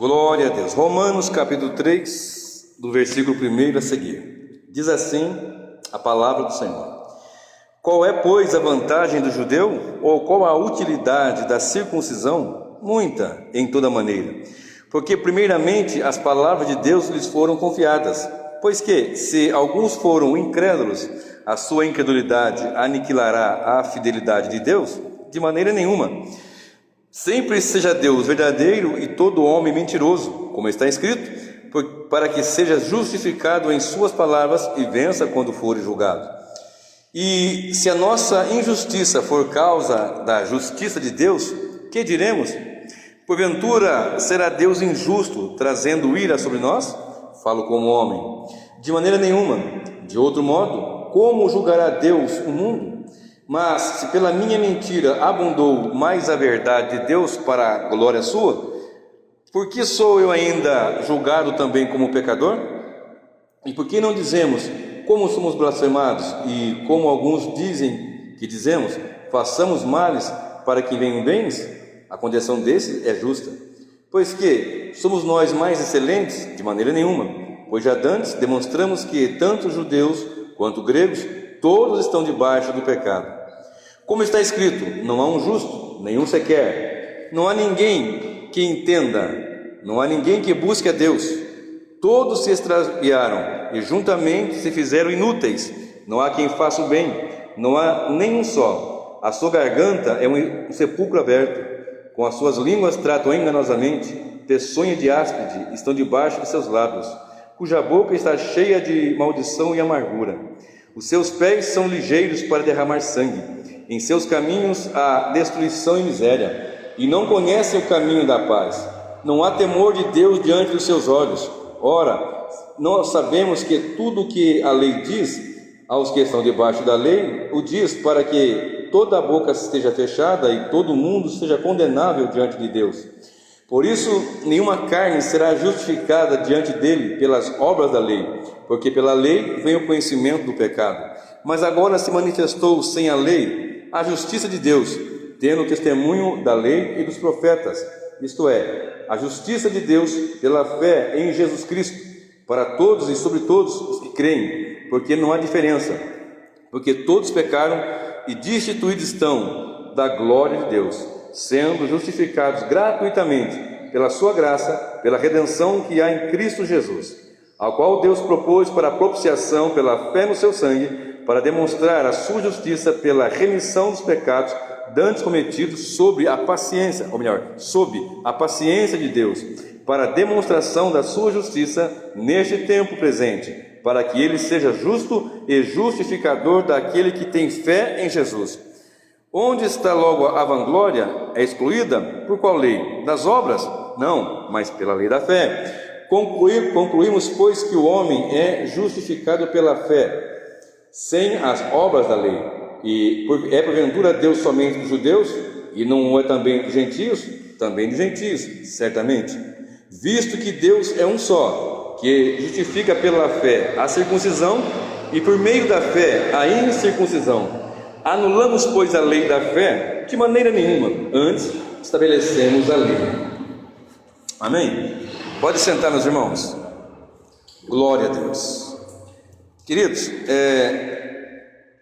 Glória a Deus. Romanos capítulo 3, do versículo 1 a seguir. Diz assim a palavra do Senhor: Qual é, pois, a vantagem do judeu? Ou qual a utilidade da circuncisão? Muita, em toda maneira. Porque primeiramente as palavras de Deus lhes foram confiadas. Pois que, se alguns foram incrédulos, a sua incredulidade aniquilará a fidelidade de Deus? De maneira nenhuma. Sempre seja Deus verdadeiro e todo homem mentiroso, como está escrito, para que seja justificado em suas palavras e vença quando for julgado. E se a nossa injustiça for causa da justiça de Deus, que diremos? Porventura será Deus injusto, trazendo ira sobre nós? Falo como homem. De maneira nenhuma. De outro modo, como julgará Deus o mundo? Mas se pela minha mentira abundou mais a verdade de Deus para a glória sua, por que sou eu ainda julgado também como pecador? E por que não dizemos, como somos blasfemados, e como alguns dizem que dizemos, façamos males para que venham bens? A condição desses é justa. Pois que somos nós mais excelentes? De maneira nenhuma. Pois já dantes demonstramos que tanto judeus quanto gregos, todos estão debaixo do pecado. Como está escrito, não há um justo, nenhum sequer. Não há ninguém que entenda, não há ninguém que busque a Deus. Todos se extraviaram e juntamente se fizeram inúteis. Não há quem faça o bem, não há nenhum só. A sua garganta é um sepulcro aberto. Com as suas línguas tratam enganosamente. Peçonha de áspide estão debaixo de seus lábios, cuja boca está cheia de maldição e amargura. Os seus pés são ligeiros para derramar sangue. Em seus caminhos há destruição e miséria, e não conhecem o caminho da paz. Não há temor de Deus diante dos seus olhos. Ora, nós sabemos que tudo o que a lei diz, aos que estão debaixo da lei, o diz para que toda a boca esteja fechada e todo mundo seja condenável diante de Deus. Por isso, nenhuma carne será justificada diante dele pelas obras da lei, porque pela lei vem o conhecimento do pecado. Mas agora se manifestou sem a lei a justiça de Deus, tendo o testemunho da lei e dos profetas, isto é, a justiça de Deus pela fé em Jesus Cristo, para todos e sobre todos os que creem, porque não há diferença, porque todos pecaram e destituídos estão da glória de Deus, sendo justificados gratuitamente pela sua graça, pela redenção que há em Cristo Jesus, ao qual Deus propôs para a propiciação pela fé no seu sangue, para demonstrar a sua justiça pela remissão dos pecados dantes cometidos sob a paciência de Deus, para a demonstração da sua justiça neste tempo presente, para que ele seja justo e justificador daquele que tem fé em Jesus. Onde está logo a vanglória? É excluída? Por qual lei? Das obras? Não, mas pela lei da fé. Concluímos, pois, que o homem é justificado pela fé, sem as obras da lei. E é porventura Deus somente dos judeus? E não é também dos gentios? Também dos gentios, certamente. Visto que Deus é um só, que justifica pela fé a circuncisão e por meio da fé a incircuncisão. Anulamos, pois, a lei da fé? De maneira nenhuma. Antes estabelecemos a lei. Amém? Pode sentar, meus irmãos. Glória a Deus. Queridos,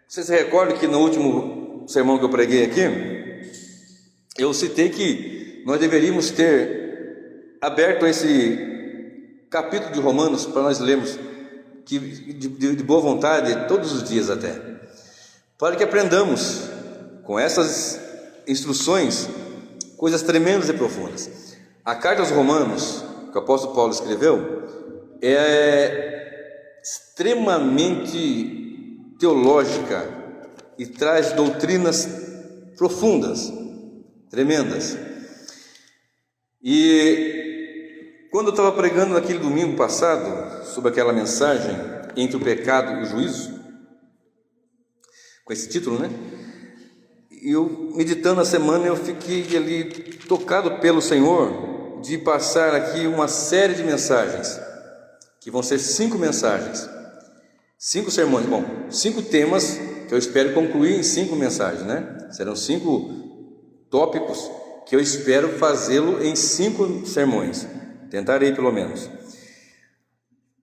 vocês se recordam que no último sermão que eu preguei aqui, eu citei que nós deveríamos ter aberto esse capítulo de Romanos para nós lermos de boa vontade, todos os dias até, para que aprendamos com essas instruções coisas tremendas e profundas. A carta aos Romanos, que o apóstolo Paulo escreveu, é extremamente teológica e traz doutrinas profundas, tremendas. E quando eu estava pregando naquele domingo passado sobre aquela mensagem entre o pecado e o juízo, com esse título, né? E eu meditando a semana, eu fiquei ali tocado pelo Senhor de passar aqui uma série de mensagens, que vão ser 5 mensagens, 5 sermões, 5 temas que eu espero concluir em 5 mensagens, né? Serão 5 tópicos que eu espero fazê-lo em 5 sermões. Tentarei pelo menos.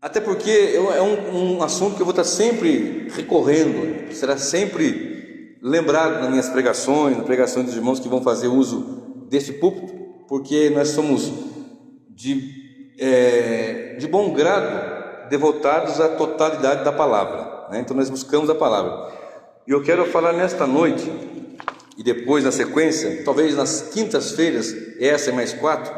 Até porque é um assunto que eu vou estar sempre recorrendo, será sempre lembrado nas minhas pregações, nas pregações dos irmãos que vão fazer uso deste púlpito, porque nós somos de bom grado devotados à totalidade da palavra, né? Então nós buscamos a palavra. E eu quero falar nesta noite, e depois na sequência, talvez nas quintas-feiras, essa e mais 4,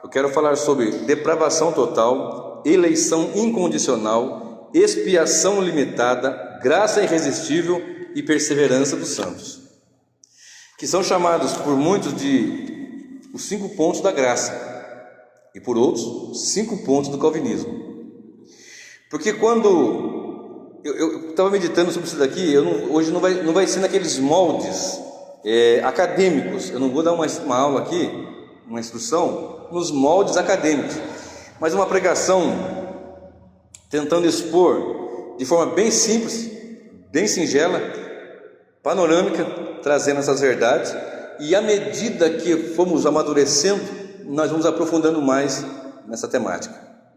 eu quero falar sobre depravação total, eleição incondicional, expiação limitada, graça irresistível e perseverança dos santos, que são chamados por muitos de os 5 pontos da graça, e por outros 5 pontos do calvinismo. Porque quando eu estava meditando sobre isso daqui, hoje não vai ser naqueles moldes acadêmicos. Eu não vou dar uma aula aqui, uma instrução nos moldes acadêmicos, mas uma pregação tentando expor de forma bem simples, bem singela, panorâmica, trazendo essas verdades, e à medida que fomos amadurecendo, nós vamos aprofundando mais nessa temática,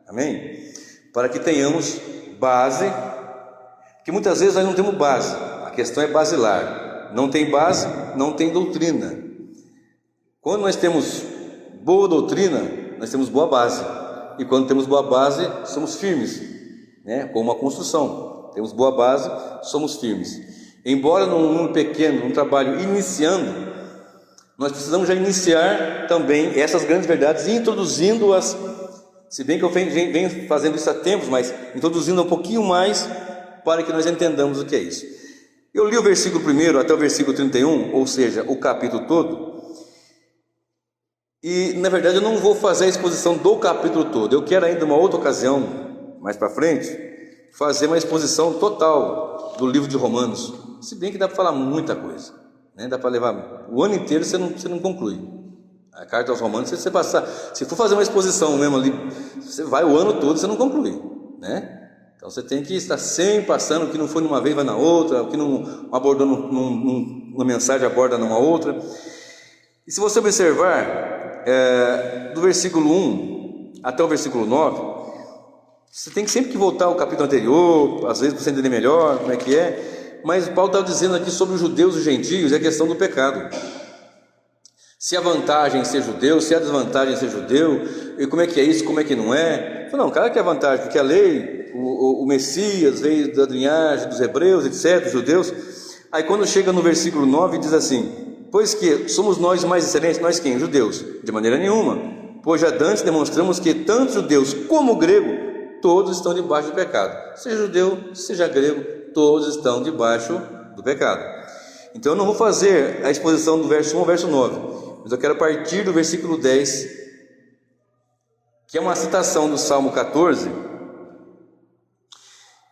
amém? Para que tenhamos base, que muitas vezes nós não temos base, a questão é basilar, não tem base, não tem doutrina. Quando nós temos boa doutrina, nós temos boa base, e quando temos boa base, somos firmes, né? Como uma construção, temos boa base, somos firmes. Embora num pequeno, num trabalho iniciando, nós precisamos já iniciar também essas grandes verdades, introduzindo-as, se bem que eu venho fazendo isso há tempos, mas introduzindo um pouquinho mais, para que nós entendamos o que é isso. Eu li o versículo 1 até o versículo 31, ou seja, o capítulo todo, e na verdade eu não vou fazer a exposição do capítulo todo. Eu quero ainda uma outra ocasião, mais para frente, fazer uma exposição total do livro de Romanos, se bem que dá para falar muita coisa, né? Dá para levar o ano inteiro, você não conclui a carta aos Romanos. Se você passar, se for fazer uma exposição mesmo ali, você vai o ano todo, você não conclui, né? Então você tem que estar sempre passando, o que não foi numa vez vai na outra, o que não abordou numa mensagem aborda numa outra. E se você observar, do versículo 1 até o versículo 9, você tem que sempre que voltar ao capítulo anterior, às vezes para você entender melhor como é que é, mas Paulo está dizendo aqui sobre os judeus e os gentios, é a questão do pecado. Se a vantagem em ser judeu, se a desvantagem em ser judeu, e como é que é isso, como é que não é. Não, claro que é vantagem, porque a lei, o Messias veio da linhagem dos hebreus, etc., dos judeus. Aí quando chega no versículo 9, diz assim: pois que somos nós mais excelentes, nós quem? Judeus? De maneira nenhuma, pois já dantes demonstramos que tanto judeus como grego, todos estão debaixo do pecado. Seja judeu, seja grego, todos estão debaixo do pecado. Então eu não vou fazer a exposição do verso 1 ao verso 9, mas eu quero partir do versículo 10, que é uma citação do Salmo 14,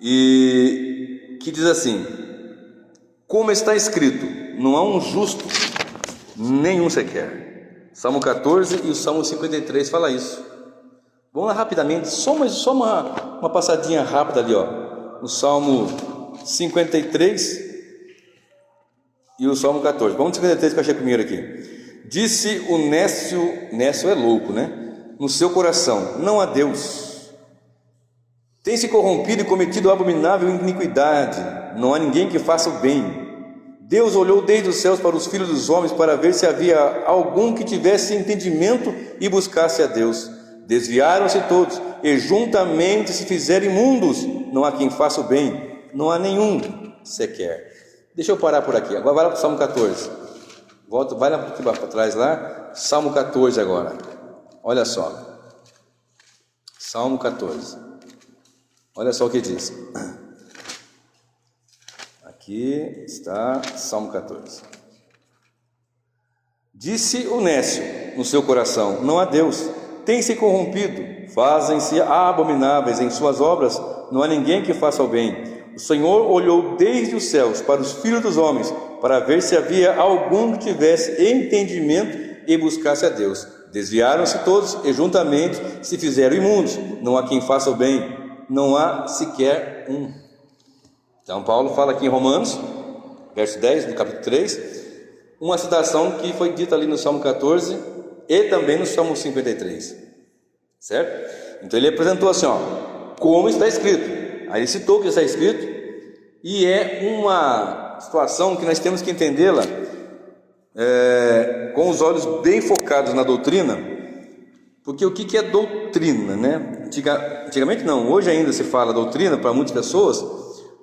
e que diz assim: como está escrito, não há um justo, nenhum sequer. Salmo 14 e o Salmo 53 fala isso. Vamos lá rapidamente, só uma passadinha rápida ali, ó, no Salmo 53 e o Salmo 14. Vamos no 53 que eu achei primeiro aqui. Disse o nécio é louco, né? No seu coração, não há Deus. Tem se corrompido e cometido abominável iniquidade. Não há ninguém que faça o bem. Deus olhou desde os céus para os filhos dos homens para ver se havia algum que tivesse entendimento e buscasse a Deus. Desviaram-se todos e juntamente se fizeram imundos. Não há quem faça o bem, não há nenhum sequer. Deixa eu parar por aqui. Agora vai lá para o Salmo 14. Volta, vai lá para trás lá. Salmo 14 agora. Olha só. Salmo 14. Olha só o que diz. Aqui está Salmo 14. Disse o nécio no seu coração, não há Deus. Tem se corrompido, fazem-se abomináveis em suas obras, não há ninguém que faça o bem. O Senhor olhou desde os céus para os filhos dos homens, para ver se havia algum que tivesse entendimento e buscasse a Deus. Desviaram-se todos e juntamente se fizeram imundos. Não há quem faça o bem, não há sequer um. Então Paulo fala aqui em Romanos, verso 10 do capítulo 3, uma citação que foi dita ali no Salmo 14 e também no Salmo 53. certo? Então ele apresentou assim, ó, como está escrito. Aí ele citou o que está escrito, e é uma situação que nós temos que entendê-la com os olhos bem focados na doutrina, porque o que é doutrina, né? Antigamente não, hoje ainda se fala doutrina para muitas pessoas.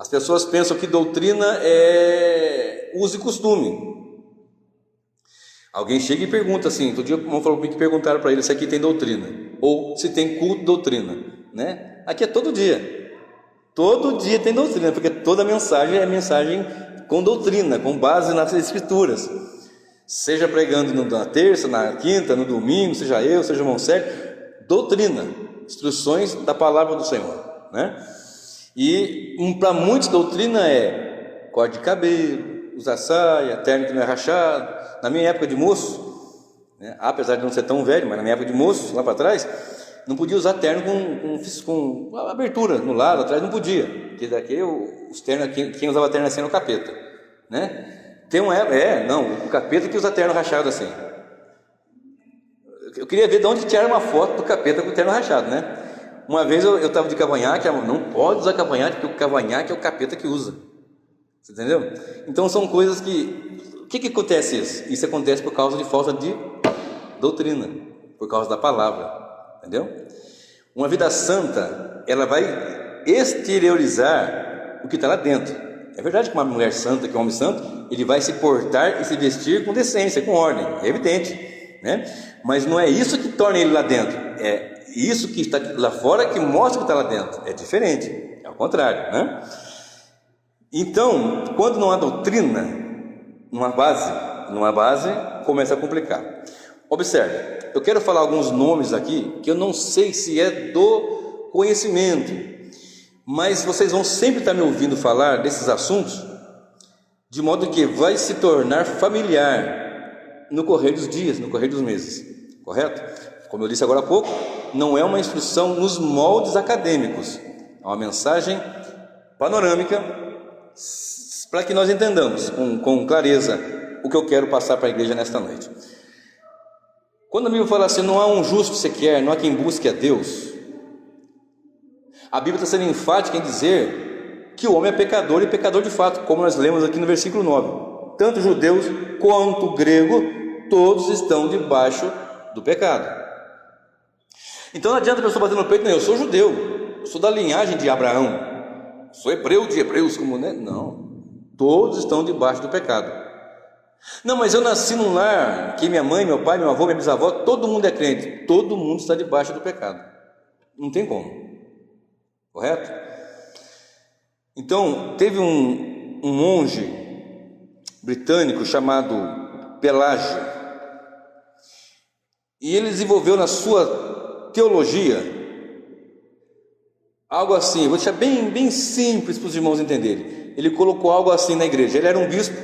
As pessoas pensam que doutrina é uso e costume. Alguém chega e pergunta assim, todo dia vamos falar que perguntaram para ele se aqui tem doutrina, ou se tem culto de doutrina, né? Aqui é todo dia tem doutrina, porque toda mensagem é mensagem com doutrina, com base nas escrituras, seja pregando na terça, na quinta, no domingo, seja eu, seja o irmão Sérgio, doutrina, instruções da palavra do Senhor, né? E para muitos doutrina é corte de cabelo, usar saia, terno que não é rachado. Na minha época de moço, né, apesar de não ser tão velho, mas na minha época de moço, lá para trás, não podia usar terno com abertura no lado, atrás não podia, porque daqui os ternos, quem usava terno assim era o capeta, né? O capeta que usa terno rachado assim. Eu queria ver de onde tiraram uma foto do capeta com o terno rachado, né? Uma vez eu estava de cavanhaque, não pode usar cavanhaque, porque o cavanhaque é o capeta que usa. Você entendeu? Então são coisas que... O que acontece isso? Isso acontece por causa de falta de doutrina, por causa da palavra, entendeu? Uma vida santa, ela vai exteriorizar o que está lá dentro. É verdade que uma mulher santa, que um homem santo, ele vai se portar e se vestir com decência, com ordem, é evidente, né? Mas não é isso que torna ele lá dentro, é isso que está lá fora que mostra que está lá dentro, é diferente, é o contrário, né? Então, quando não há doutrina, numa base, começa a complicar. Observe, eu quero falar alguns nomes aqui, que eu não sei se é do conhecimento, mas vocês vão sempre estar me ouvindo falar desses assuntos, de modo que vai se tornar familiar no correr dos dias, no correr dos meses, correto? Como eu disse agora há pouco, não é uma instrução nos moldes acadêmicos, é uma mensagem panorâmica, para que nós entendamos com clareza o que eu quero passar para a igreja nesta noite. Quando a Bíblia fala assim, não há um justo sequer, não há quem busque a Deus, a Bíblia está sendo enfática em dizer que o homem é pecador e pecador de fato, como nós lemos aqui no versículo 9. Tanto judeus quanto grego, todos estão debaixo do pecado. Então não adianta a pessoa bater no peito, não, eu sou judeu, eu sou da linhagem de Abraão, sou hebreu de hebreus, como, né? Não. Todos estão debaixo do pecado. Não, mas eu nasci num lar que minha mãe, meu pai, meu avô, minha bisavó, todo mundo é crente. Todo mundo está debaixo do pecado. Não tem como. Correto? Então, teve um monge britânico chamado Pelágio. E ele desenvolveu na sua teologia algo assim, vou deixar bem simples para os irmãos entenderem. Ele colocou algo assim na igreja. Ele era um bispo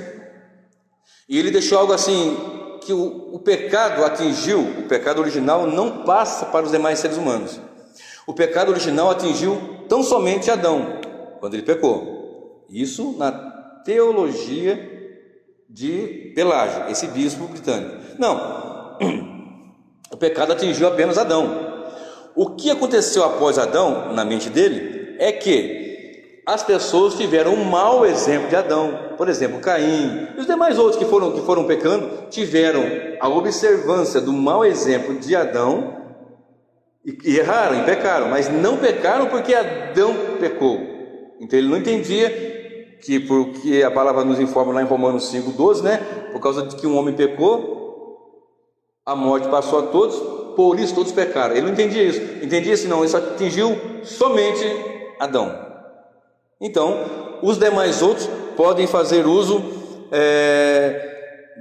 e ele deixou algo assim, que o pecado atingiu, o pecado original não passa para os demais seres humanos. O pecado original atingiu tão somente Adão, quando ele pecou. Isso na teologia de Pelágio, esse bispo britânico. Não, o pecado atingiu apenas Adão. O que aconteceu após Adão, na mente dele, é que as pessoas tiveram um mau exemplo de Adão. Por exemplo, Caim e os demais outros que foram pecando, tiveram a observância do mau exemplo de Adão e erraram e pecaram, mas não pecaram porque Adão pecou. Então ele não entendia que, porque a palavra nos informa lá em Romanos 5,12, né? Por causa de que um homem pecou, a morte passou a todos, por isso todos pecaram. Ele não entendia isso. Entendia assim, não, isso atingiu somente Adão. Então, os demais outros podem fazer uso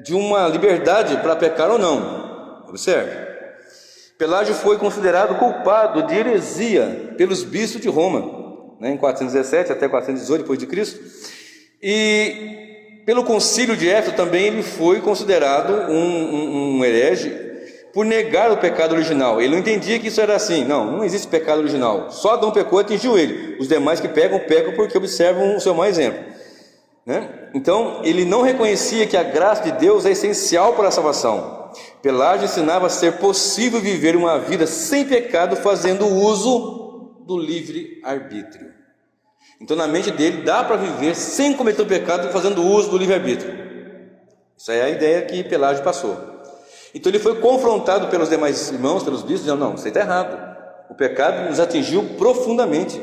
de uma liberdade para pecar ou não. Observe. Pelágio foi considerado culpado de heresia pelos bispos de Roma, né, em 417 até 418 depois de Cristo. E pelo concílio de Éfeso também ele foi considerado um herege por negar o pecado original. Ele não entendia que isso era assim. Não existe pecado original. Só Adão pecou e atingiu ele. Os demais que pecam porque observam o seu mau exemplo, né? Então, ele não reconhecia que a graça de Deus é essencial para a salvação. Pelágio ensinava a ser possível viver uma vida sem pecado fazendo uso do livre-arbítrio. Então, na mente dele, dá para viver sem cometer o pecado fazendo uso do livre-arbítrio. Isso é a ideia que Pelágio passou. Então, ele foi confrontado pelos demais irmãos, pelos bispos, dizendo: não, você está errado. O pecado nos atingiu profundamente.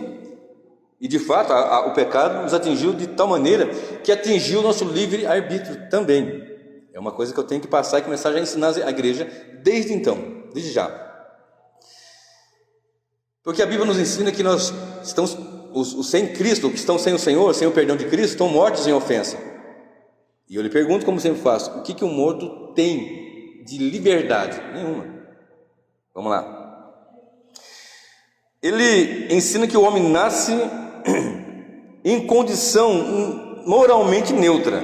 E, de fato, o pecado nos atingiu de tal maneira que atingiu o nosso livre-arbítrio também. É uma coisa que eu tenho que passar e começar já a ensinar a igreja desde então, desde já. Porque a Bíblia nos ensina que nós estamos, os sem Cristo, que estão sem o Senhor, sem o perdão de Cristo, estão mortos em ofensa. E eu lhe pergunto, como sempre faço, o que um morto tem de liberdade? Nenhuma. Vamos lá. Ele ensina que o homem nasce em condição moralmente neutra.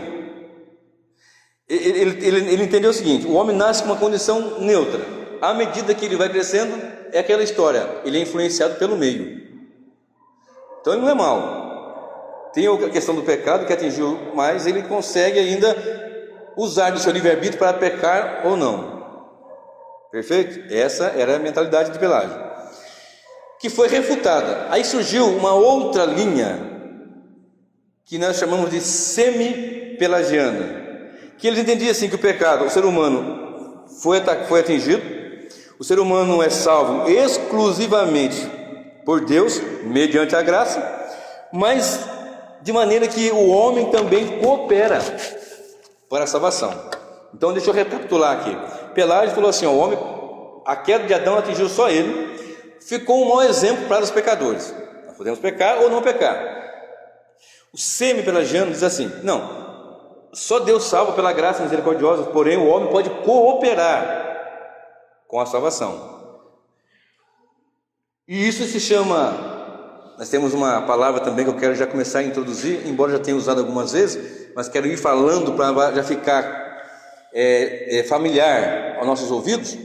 Ele entendeu o seguinte: o homem nasce com uma condição neutra. À medida que ele vai crescendo, é aquela história, ele é influenciado pelo meio. Então ele não é mau. Tem a questão do pecado que atingiu, mas ele consegue ainda usar do seu livre-arbítrio para pecar ou não. Perfeito? Essa era a mentalidade de Pelágio, que foi refutada. Aí surgiu uma outra linha que nós chamamos de semi-pelagiana, que eles entendiam assim que o pecado, o ser humano foi atingido, o ser humano é salvo exclusivamente por Deus, mediante a graça, mas de maneira que o homem também coopera para a salvação. Então deixa eu recapitular aqui. Pelágio falou assim: o homem, a queda de Adão atingiu só ele, ficou um mau exemplo para os pecadores. Nós podemos pecar ou não pecar. O semi-pelagiano diz assim: não, só Deus salva pela graça misericordiosa, porém o homem pode cooperar com a salvação. E isso se chama, nós temos uma palavra também que eu quero já começar a introduzir, embora já tenha usado algumas vezes, mas quero ir falando para já ficar familiar aos nossos ouvidos,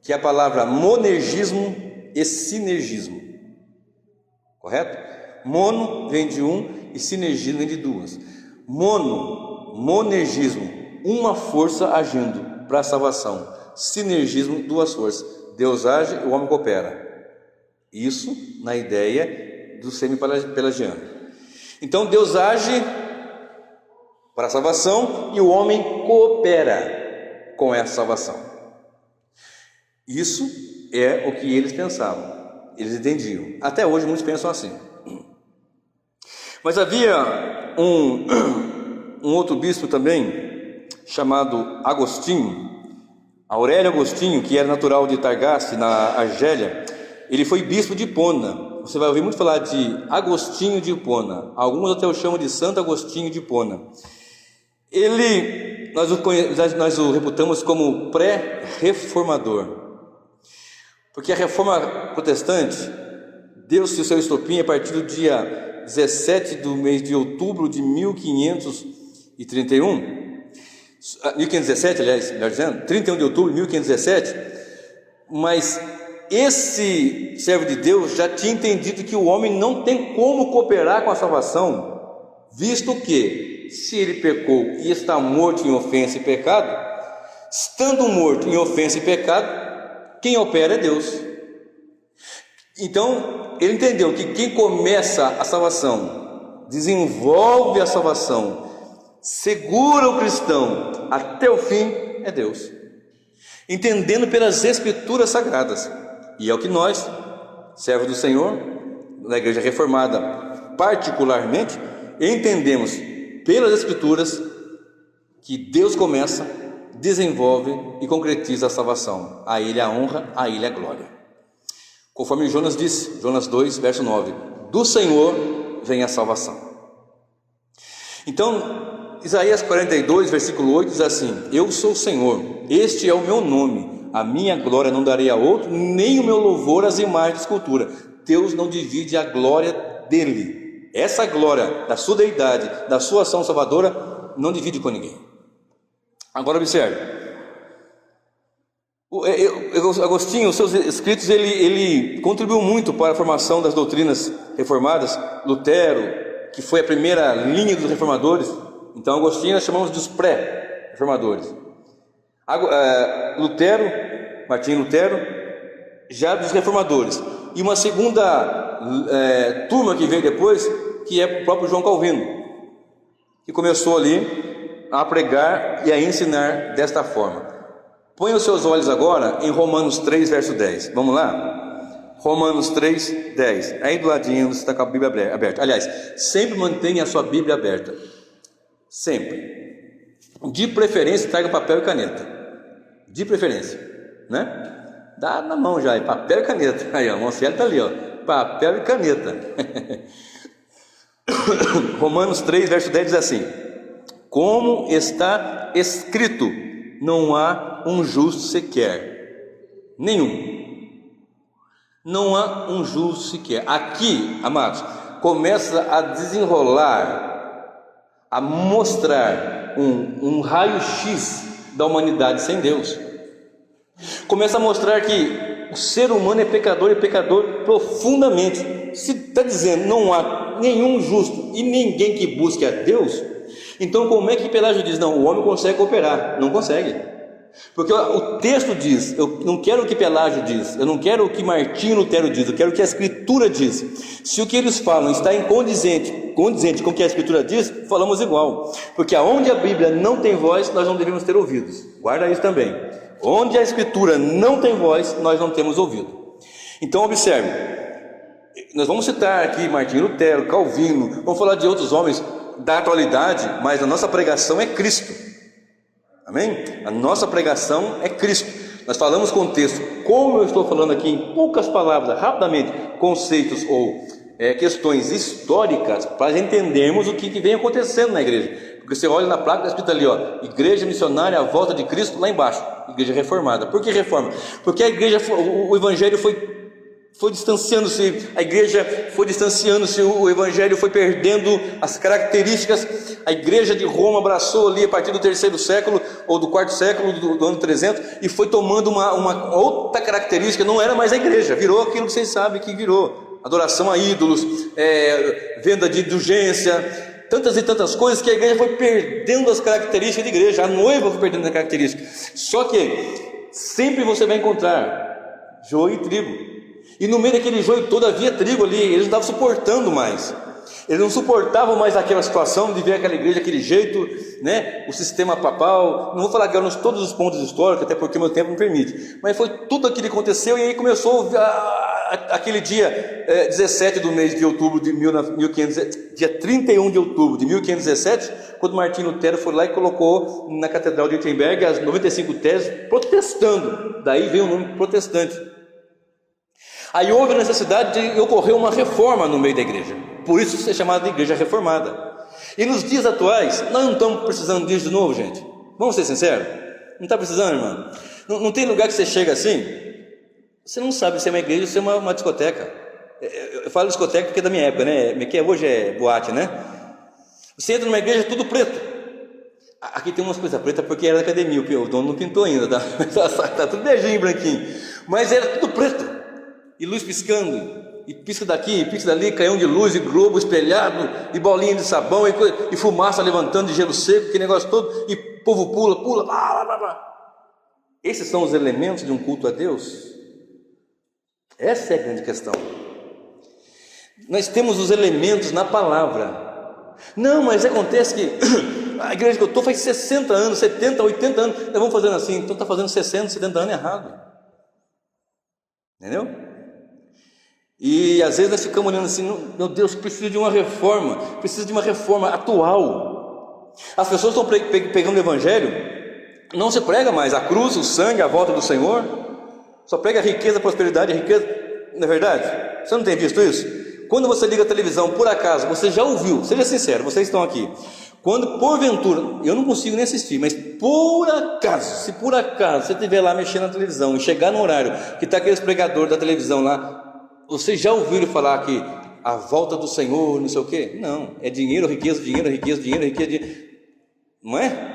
que é a palavra monergismo e sinergismo. Correto? Mono vem de um e sinergismo vem de duas. Monergismo, uma força agindo para a salvação. Sinergismo, duas forças. Deus age, o homem coopera. Isso na ideia do semi-pelagiano. Então Deus age para a salvação e o homem coopera com essa salvação. Isso é o que eles pensavam, eles entendiam. Até hoje muitos pensam assim. Mas havia um outro bispo também, chamado Agostinho, Aurélio Agostinho, que era natural de Targaste, na Argélia. Ele foi bispo de Hipona. Você vai ouvir muito falar de Agostinho de Hipona. Alguns até o chamam de Santo Agostinho de Hipona. Nós o reputamos como pré-reformador, porque a reforma protestante deu-se o seu estopim a partir do dia 17 do mês de outubro de 1517, aliás, melhor dizendo, 31 de outubro de 1517, mas esse servo de Deus já tinha entendido que o homem não tem como cooperar com a salvação, visto que, se ele pecou e está morto em ofensa e pecado, estando morto em ofensa e pecado, quem opera é Deus. Então, ele entendeu que quem começa a salvação, desenvolve a salvação, segura o cristão até o fim, é Deus. Entendendo pelas Escrituras Sagradas. E é o que nós, servos do Senhor, na Igreja Reformada particularmente, entendemos pelas Escrituras que Deus começa, desenvolve e concretiza a salvação. A Ele a honra, a Ele a glória. Conforme Jonas disse, Jonas 2, verso 9: do Senhor vem a salvação. Então, Isaías 42, versículo 8 diz assim: eu sou o Senhor, este é o meu nome, a minha glória não darei a outro, nem o meu louvor às imagens de escultura. Deus não divide a glória dele. Essa glória da sua deidade, da sua ação salvadora, não divide com ninguém. Agora observe, Agostinho, os seus escritos, ele contribuiu muito para a formação das doutrinas reformadas. Lutero, que foi a primeira linha dos reformadores, então Agostinho nós chamamos dos pré-reformadores. Lutero, Martinho Lutero, já dos reformadores, e uma segunda turma que veio depois, que é o próprio João Calvino, que começou ali a pregar e a ensinar desta forma. Ponha os seus olhos agora em Romanos 3, verso 10. Vamos lá? Romanos 3, 10. Aí do ladinho você está com a Bíblia aberta. Aliás, sempre mantenha a sua Bíblia aberta. Sempre. De preferência, traga papel e caneta. De preferência, né? Dá na mão já, papel e caneta. Aí, ó, o Monciel está ali, ó. Papel e caneta. Romanos 3, verso 10 diz assim: como está escrito, não há um justo sequer, nenhum. Não há um justo sequer. Aqui, amados, começa a desenrolar, a mostrar um raio-x da humanidade sem Deus. Começa a mostrar que o ser humano é pecador e pecador profundamente. Se está dizendo não há nenhum justo e ninguém que busque a Deus, então como é que Pelágio diz, não, o homem consegue cooperar? Não consegue. Porque o texto diz, eu não quero o que Pelágio diz, eu não quero o que Martinho Lutero diz, eu quero o que a Escritura diz. Se o que eles falam está condizente com o que a Escritura diz, falamos igual. Porque aonde a Bíblia não tem voz, nós não devemos ter ouvidos. Guarda isso também. Onde a Escritura não tem voz, nós não temos ouvido. Então observe, nós vamos citar aqui Martinho Lutero, Calvino, vamos falar de outros homens da atualidade, mas a nossa pregação é Cristo. Amém? A nossa pregação é Cristo. Nós falamos contexto, como eu estou falando aqui em poucas palavras, rapidamente, conceitos ou questões históricas, para entendermos o que vem acontecendo na igreja. Porque você olha na placa, está escrito ali, ó, Igreja Missionária à Volta de Cristo, lá embaixo, Igreja Reformada. Por que reforma? Porque a igreja, o Evangelho foi distanciando-se, a igreja foi distanciando-se, o Evangelho foi perdendo as características. A igreja de Roma abraçou ali a partir do 3º século, ou do 4º século, do ano 300, e foi tomando uma outra característica. Não era mais a igreja, virou aquilo que vocês sabem que virou: adoração a ídolos, venda de indulgência, tantas e tantas coisas, que a igreja foi perdendo as características de igreja, a noiva foi perdendo as características. Só que sempre você vai encontrar joio e trigo, e no meio daquele joio todo havia trigo ali. Eles não estavam suportando mais, eles não suportavam mais aquela situação de ver aquela igreja daquele jeito, né? O sistema papal, não vou falar agora todos os pontos históricos, até porque meu tempo não permite, mas foi tudo aquilo que aconteceu. E aí começou aquele dia 17 do mês de outubro de 1500, dia 31 de outubro de 1517, quando Martinho Lutero foi lá e colocou na Catedral de Wittenberg as 95 teses, protestando. Daí veio o nome protestante. Aí houve a necessidade de ocorrer uma reforma no meio da igreja, por isso ser chamada de Igreja Reformada. E nos dias atuais, nós não estamos precisando disso de novo, gente. Vamos ser sinceros? Não está precisando, irmão? Não tem lugar que você chega assim, você não sabe se é uma igreja ou se é uma discoteca. Eu falo discoteca porque é da minha época, né? Que hoje é boate, né? Você entra numa igreja tudo preto. Aqui tem umas coisas pretas porque era da academia, o dono não pintou ainda, tá? Tá tudo beijinho, branquinho. Mas era tudo preto. E luz piscando, e pisca daqui, e pisca dali, canhão de luz, e globo espelhado, e bolinha de sabão, e fumaça levantando de gelo seco, que negócio todo, e povo pula, blá, blá, blá. Esses são os elementos de um culto a Deus? Essa é a grande questão. Nós temos os elementos na palavra. Não, mas acontece que a igreja que eu estou faz 60 anos, 70, 80 anos, nós vamos fazendo assim, então está fazendo 60, 70 anos errado. Entendeu? E às vezes nós ficamos olhando assim, meu Deus, precisa de uma reforma atual. As pessoas estão pegando o Evangelho, não se prega mais a cruz, o sangue, a volta do Senhor, só prega a riqueza, a prosperidade, a riqueza. Não é verdade? Você não tem visto isso? Quando você liga a televisão, por acaso, você já ouviu, seja sincero, vocês estão aqui, quando porventura, eu não consigo nem assistir, mas se por acaso você estiver lá mexendo na televisão e chegar no horário que está aqueles pregadores da televisão lá, vocês já ouviram falar que a volta do Senhor, não sei o quê? Não, é dinheiro, riqueza, dinheiro, riqueza, dinheiro, riqueza, dinheiro. Não é?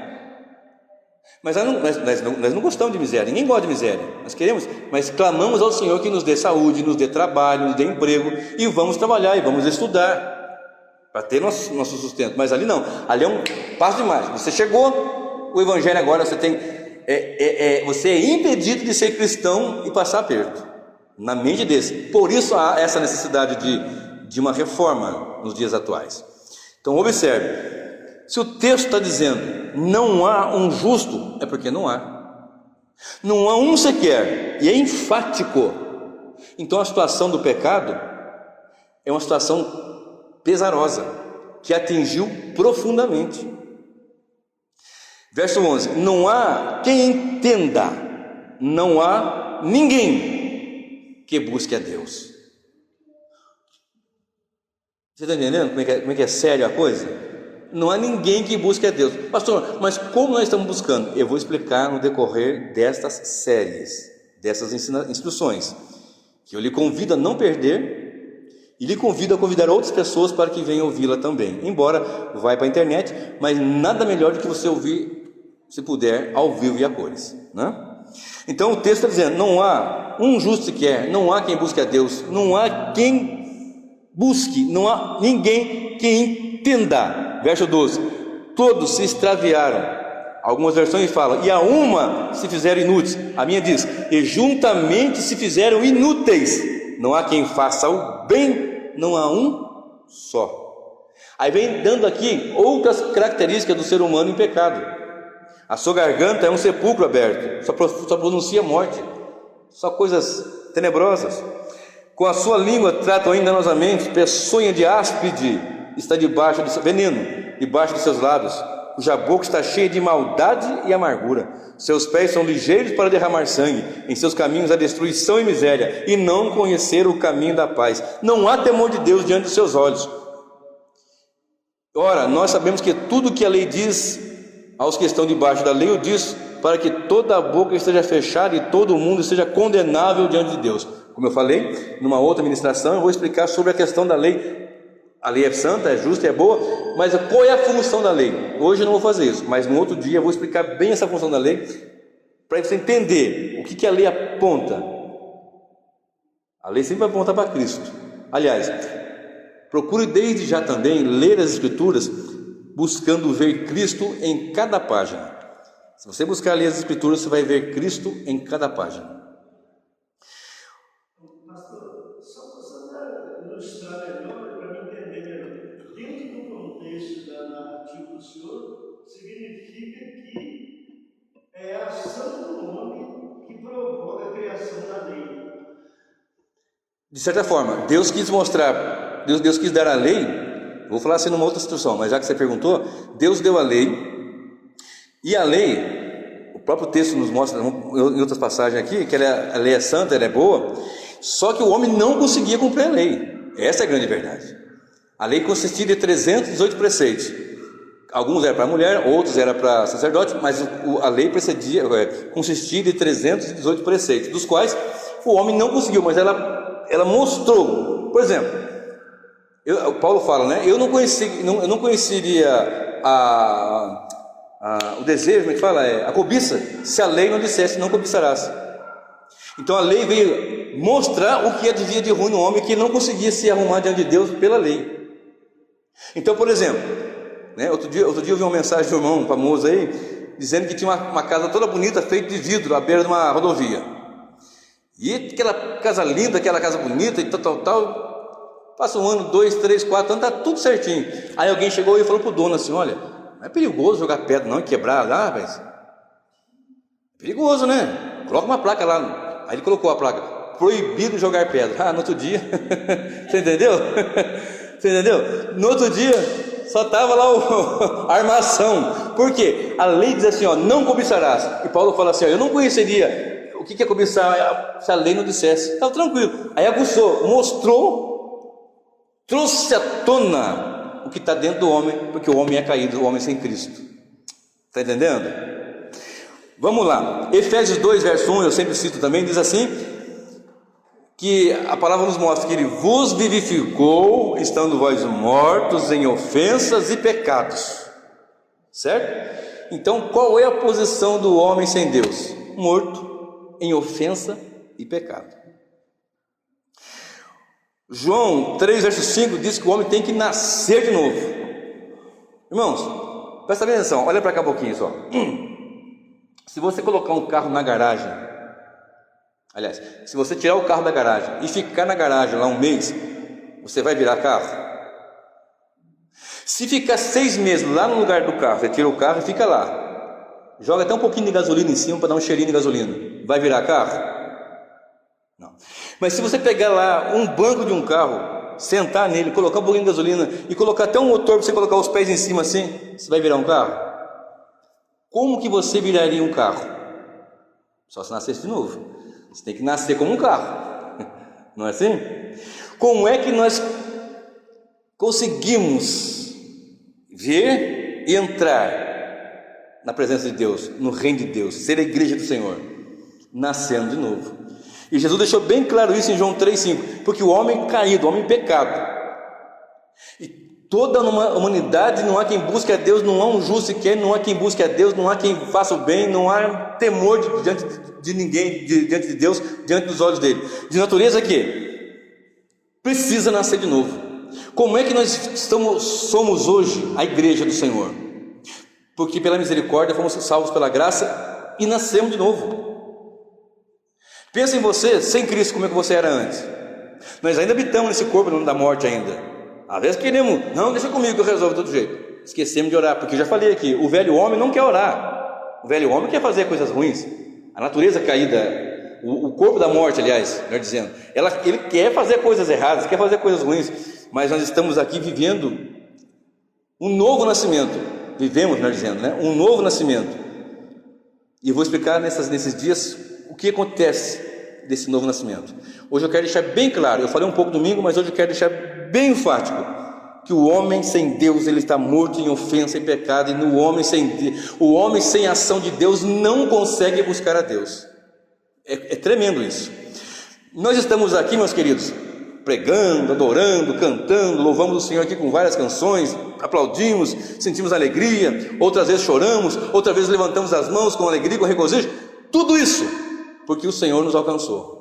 Mas nós não gostamos de miséria, ninguém gosta de miséria, nós queremos, mas clamamos ao Senhor que nos dê saúde, nos dê trabalho, nos dê emprego, e vamos trabalhar, e vamos estudar, para ter nosso sustento. Mas ali não, ali é um passo demais. Você chegou, o Evangelho agora você tem você é impedido de ser cristão e passar aperto, na mente desse. Por isso há essa necessidade de uma reforma nos dias atuais. Então observe, se o texto está dizendo não há um justo, é porque não há. Não há um sequer, e é enfático. Então a situação do pecado é uma situação pesarosa, que atingiu profundamente. Verso 11: não há quem entenda, não há ninguém que busque a Deus. Você está entendendo como é que é sério a coisa? Não há ninguém que busque a Deus. Pastor, mas como nós estamos buscando? Eu vou explicar no decorrer destas séries, dessas instruções, que eu lhe convido a não perder, e lhe convido a convidar outras pessoas para que venham ouvi-la também. Embora vai para a internet, mas nada melhor do que você ouvir, se puder, ao vivo e a cores, né? Então o texto está dizendo, não há um justo sequer, não há quem busque a Deus, não há quem busque, não há ninguém que entenda. Verso 12: todos se extraviaram. Algumas versões falam, e a uma se fizeram inúteis. A minha diz, e juntamente se fizeram inúteis. Não há quem faça o bem, não há um só. Aí vem dando aqui outras características do ser humano em pecado. A sua garganta é um sepulcro aberto, só pronuncia morte, só coisas tenebrosas. Com a sua língua tratam enganosamente, peçonha de áspide está debaixo do seu veneno, debaixo dos seus lábios, cuja boca está cheia de maldade e amargura. Seus pés são ligeiros para derramar sangue, em seus caminhos há destruição e miséria, e não conheceram o caminho da paz. Não há temor de Deus diante dos seus olhos. Ora, nós sabemos que tudo que a lei diz aos que estão debaixo da lei, o diz para que toda a boca esteja fechada e todo mundo seja condenável diante de Deus. Como eu falei, numa outra ministração, eu vou explicar sobre a questão da lei. A lei é santa, é justa e é boa, mas qual é a função da lei? Hoje eu não vou fazer isso, mas no outro dia eu vou explicar bem essa função da lei, para você entender o que a lei aponta. A lei sempre vai apontar para Cristo. Aliás, procure desde já também ler as Escrituras, buscando ver Cristo em cada página. Se você buscar ler as Escrituras, você vai ver Cristo em cada página. Pastor, só para ilustrar melhor, para me entender melhor, dentro do contexto da narrativa do Senhor, significa que é a ação do homem que provoca a criação da lei. De certa forma, Deus quis mostrar, Deus quis dar a lei. Vou falar assim numa outra situação, mas já que você perguntou, Deus deu a lei, e a lei, o próprio texto nos mostra em outras passagens aqui, que a lei é santa, ela é boa, só que o homem não conseguia cumprir a lei. Essa é a grande verdade. A lei consistia de 318 preceitos. Alguns eram para mulher, outros eram para sacerdote, mas a lei consistia de 318 preceitos, dos quais o homem não conseguiu, mas ela mostrou. Por exemplo, Paulo fala, né? Eu não conheceria o desejo, como é que fala? A cobiça, se a lei não dissesse, não cobiçarás. Então a lei veio mostrar o que havia de ruim no homem, que ele não conseguia se arrumar diante de Deus pela lei. Então, por exemplo, né, outro dia eu vi uma mensagem de um irmão famoso aí, dizendo que tinha uma casa toda bonita, feita de vidro, à beira de uma rodovia. E aquela casa linda, aquela casa bonita e tal. Passa 1 ano, 2, 3, 4 anos, está tudo certinho. Aí alguém chegou e falou para o dono assim, olha, não é perigoso jogar pedra não e quebrar lá, rapaz? É perigoso, né? Coloca uma placa lá. Aí ele colocou a placa, proibido jogar pedra. No outro dia, você entendeu? Você entendeu? No outro dia, só estava lá a armação. Por quê? A lei diz assim, não cobiçarás. E Paulo fala assim, eu não conheceria o que é cobiçar se a lei não dissesse. Estava tranquilo. Aí aguçou, mostrou, trouxe à tona o que está dentro do homem, porque o homem é caído, o homem sem Cristo. Está entendendo? Vamos lá, Efésios 2, verso 1, eu sempre cito também, diz assim, que a palavra nos mostra que Ele vos vivificou, estando vós mortos em ofensas e pecados, certo? Então, qual é a posição do homem sem Deus? Morto em ofensa e pecado. João 3, verso 5, diz que o homem tem que nascer de novo. Irmãos, presta bem atenção, olha para cá um pouquinho só. Se você colocar um carro na garagem, aliás, se você tirar o carro da garagem e ficar na garagem lá um mês, você vai virar carro? Se ficar 6 meses lá no lugar do carro, você tira o carro e fica lá, joga até um pouquinho de gasolina em cima para dar um cheirinho de gasolina, vai virar carro? Não. Mas se você pegar lá um banco de um carro, sentar nele, colocar um pouquinho de gasolina e colocar até um motor para você colocar os pés em cima assim, você vai virar um carro? Como que você viraria um carro? Só se nascesse de novo. Você tem que nascer como um carro, não é assim? Como é que nós conseguimos ver e entrar na presença de Deus, no reino de Deus, ser a igreja do Senhor? Nascendo de novo. E Jesus deixou bem claro isso em João 3,5, porque o homem caído, o homem pecado, e toda a humanidade, não há quem busque a Deus, não há um justo sequer, não há quem busque a Deus, não há quem faça o bem, não há temor diante de ninguém, diante de Deus, diante dos olhos dele. De natureza que precisa nascer de novo. Como é que nós somos hoje a igreja do Senhor? Porque pela misericórdia fomos salvos pela graça e nascemos de novo. Pensa em você, sem Cristo, como é que você era antes? Nós ainda habitamos nesse corpo da morte ainda. Às vezes queremos, não, deixa comigo que eu resolvo de todo jeito. Esquecemos de orar, porque eu já falei aqui, o velho homem não quer orar. O velho homem quer fazer coisas ruins. A natureza caída, o corpo da morte, aliás, melhor dizendo, ele quer fazer coisas erradas, quer fazer coisas ruins. Mas nós estamos aqui vivendo um novo nascimento. Vivemos, melhor dizendo, né? Um novo nascimento. E eu vou explicar nesses dias o que acontece desse novo nascimento. Hoje eu quero deixar bem claro, eu falei um pouco domingo, mas hoje eu quero deixar bem enfático, que o homem sem Deus, ele está morto em ofensa e pecado, e o homem sem ação de Deus não consegue buscar a Deus. É tremendo isso. Nós estamos aqui, meus queridos, pregando, adorando, cantando, louvamos o Senhor aqui com várias canções, aplaudimos, sentimos alegria, outras vezes choramos, outras vezes levantamos as mãos com alegria, com regozijo, tudo isso porque o Senhor nos alcançou.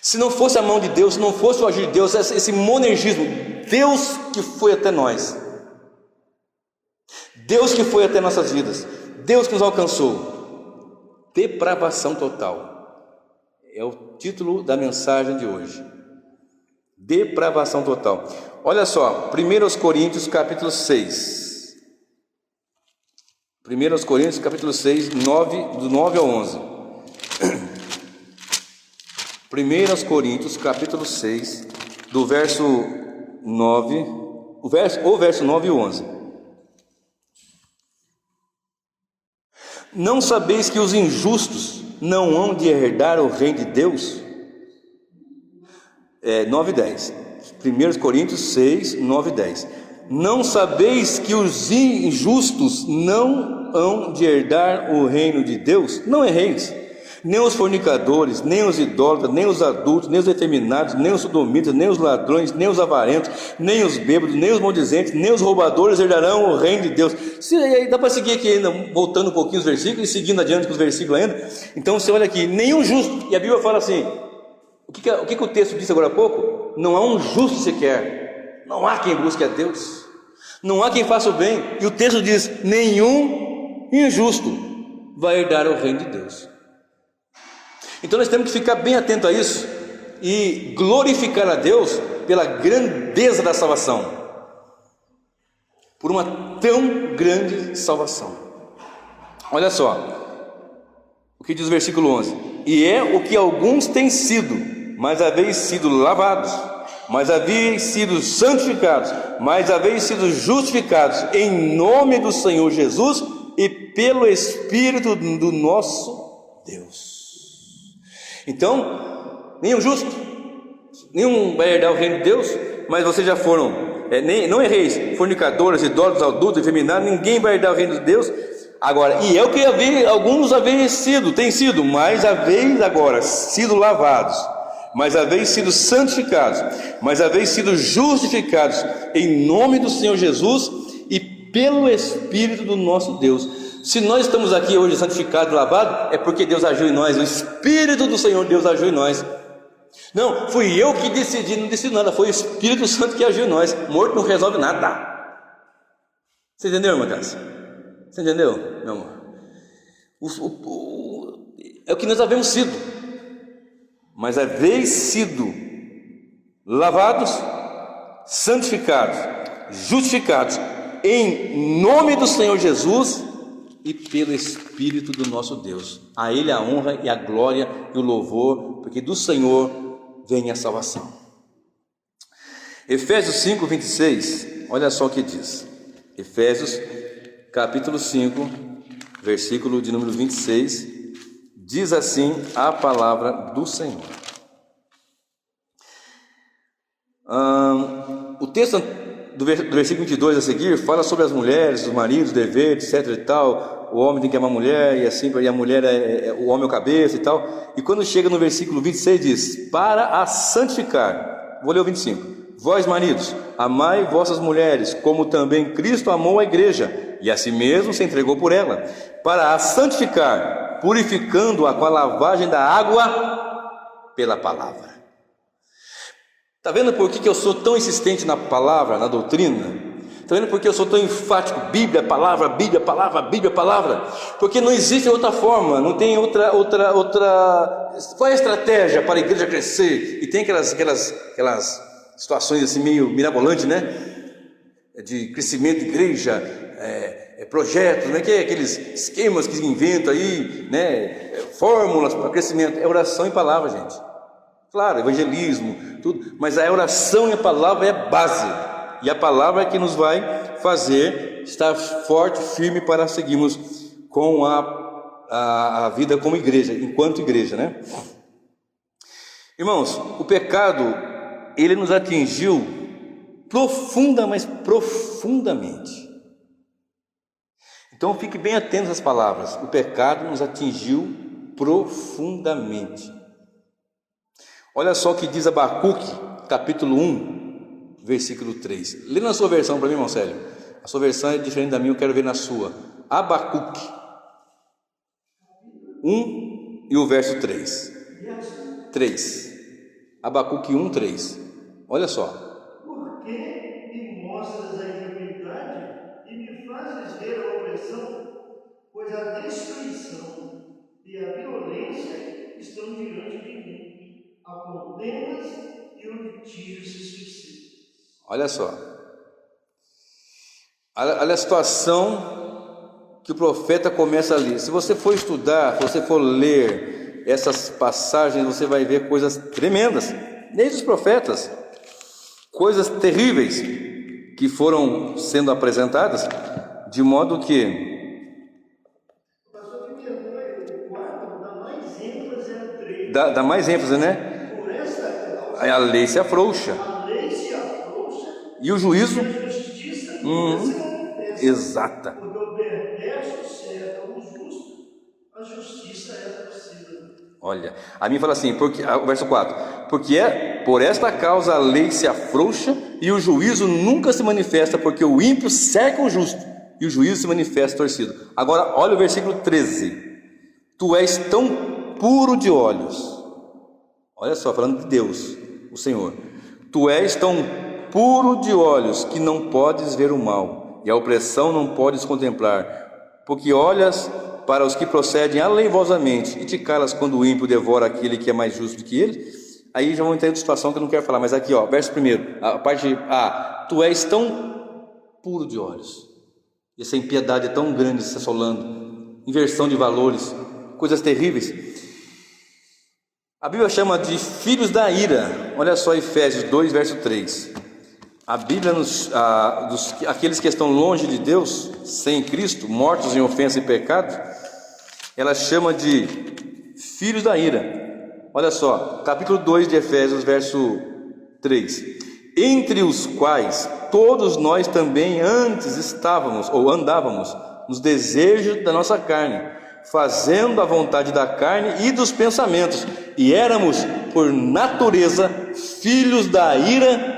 Se não fosse a mão de Deus, se não fosse o agir de Deus, esse monergismo, Deus que foi até nós, Deus que foi até nossas vidas, Deus que nos alcançou, depravação total, é o título da mensagem de hoje, depravação total. Olha só, 1 Coríntios capítulo 6, 1 Coríntios capítulo 6, do 9 ao 11. 1 Coríntios capítulo 6, do verso 9, o verso 9 e 11. Não sabeis que os injustos não hão de herdar o reino de Deus? 9 e 10. 1 Coríntios 6, 9 e 10. Não sabeis que os injustos não hão de herdar o reino de Deus? Não erreis. Nem os fornicadores, nem os idólatras, nem os adultos, nem os efeminados, nem os sodomitas, nem os ladrões, nem os avarentos, nem os bêbados, nem os maldizentes, nem os roubadores herdarão o reino de Deus. Aí dá para seguir aqui ainda, voltando um pouquinho os versículos e seguindo adiante com os versículos ainda. Então você olha aqui, nenhum justo, e a Bíblia fala assim, o que o texto disse agora há pouco? Não há um justo sequer, não há quem busque a Deus, não há quem faça o bem, e o texto diz, nenhum injusto vai herdar o reino de Deus. Então nós temos que ficar bem atento a isso e glorificar a Deus pela grandeza da salvação, por uma tão grande salvação. Olha só o que diz o versículo 11: e é o que alguns têm sido, mas haveis sido lavados, mas haveis sido santificados, mas haveis sido justificados em nome do Senhor Jesus e pelo Espírito do nosso Deus. Então, nenhum justo, nenhum vai herdar o reino de Deus, mas vocês já foram, não erreis, fornicadores, idólatras, adultos, efeminados, ninguém vai herdar o reino de Deus. Agora, e é o que alguns haveis sido, tem sido, mas haveis agora sido lavados, mas haveis sido santificados, mas haveis sido justificados em nome do Senhor Jesus e pelo Espírito do nosso Deus. Se nós estamos aqui hoje santificados, lavados, é porque Deus agiu em nós, o Espírito do Senhor Deus agiu em nós. Não, fui eu que decidi, não decidi nada, foi o Espírito Santo que agiu em nós. Morto não resolve nada. Você entendeu, irmã Cássia? Você entendeu, meu amor? É o que nós havemos sido, mas haveis sido lavados, santificados, justificados em nome do Senhor Jesus e pelo Espírito do nosso Deus. A Ele a honra e a glória e o louvor, porque do Senhor vem a salvação. Efésios 5, 26, olha só o que diz. Efésios capítulo 5, versículo de número 26, diz assim a palavra do Senhor. O texto do versículo 22 a seguir fala sobre as mulheres, os maridos, deveres, etc e tal. O homem tem que amar a mulher e assim, e a mulher o homem é o cabeça e tal. E quando chega no versículo 26 diz: para a santificar. Vou ler o 25. Vós, maridos, amai vossas mulheres, como também Cristo amou a igreja, e a si mesmo se entregou por ela, para a santificar, purificando-a com a lavagem da água pela palavra. Está vendo por que eu sou tão insistente na palavra, na doutrina? Está vendo por que eu sou tão enfático? Bíblia, palavra, Bíblia, palavra, Bíblia, palavra. Porque não existe outra forma, não tem outra. Qual é a estratégia para a igreja crescer? E tem aquelas situações assim meio mirabolantes, né? De crescimento de igreja, projetos, né? Que é aqueles esquemas que inventam aí, né? Fórmulas para crescimento. É oração e palavra, gente. Claro, evangelismo, tudo, mas a oração e a palavra é a base, e a palavra é que nos vai fazer estar forte, firme para seguirmos com a vida como igreja, enquanto igreja, né? Irmãos, o pecado, ele nos atingiu mas profundamente. Então fique bem atento às palavras. O pecado nos atingiu profundamente. Olha só o que diz Abacuque, capítulo 1, versículo 3. Lê na sua versão para mim, irmão Célio. A sua versão é diferente da minha, eu quero ver na sua. Abacuque 1 e o verso 3. 3. Abacuque 1, 3. Olha só. Por que me mostras a iniquidade e me fazes ver a opressão? Pois a destruição e a violência estão diante de mim. A contendas e o litígio se suscita. Olha só. Olha a situação que o profeta começa ali. Se você for estudar, se você for ler essas passagens, você vai ver coisas tremendas, desde os profetas, coisas terríveis que foram sendo apresentadas, de modo que Pastor Pimentel, o 4 dá mais ênfase ao 3. dá mais ênfase, né? Por esta causa, A lei se afrouxa a lei se afrouxa e o juízo e a justiça nunca se manifesta. exata. Porque o perverso cerca o justo, a justiça é torcida. Olha, a mim fala assim, o verso 4: porque por esta causa a lei se afrouxa e o juízo nunca se manifesta, porque o ímpio cerca o justo e o juízo se manifesta torcido. Agora olha o versículo 13: tu és tão puro de olhos. Olha só, falando de Deus, o Senhor. Tu és tão puro de olhos que não podes ver o mal, e a opressão não podes contemplar, porque olhas para os que procedem aleivosamente e te calas quando o ímpio devora aquele que é mais justo do que ele. Aí já vamos entender a situação que eu não quero falar, mas aqui, ó, verso 1, a parte A: tu és tão puro de olhos. E essa impiedade é tão grande se assolando, inversão de valores, coisas terríveis. A Bíblia chama de filhos da ira. Olha só Efésios 2, verso 3. A Bíblia, aqueles que estão longe de Deus, sem Cristo, mortos em ofensa e pecado, ela chama de filhos da ira. Olha só, capítulo 2 de Efésios, verso 3. Entre os quais todos nós também antes estávamos, ou andávamos, nos desejos da nossa carne, fazendo a vontade da carne e dos pensamentos, e éramos por natureza filhos da ira,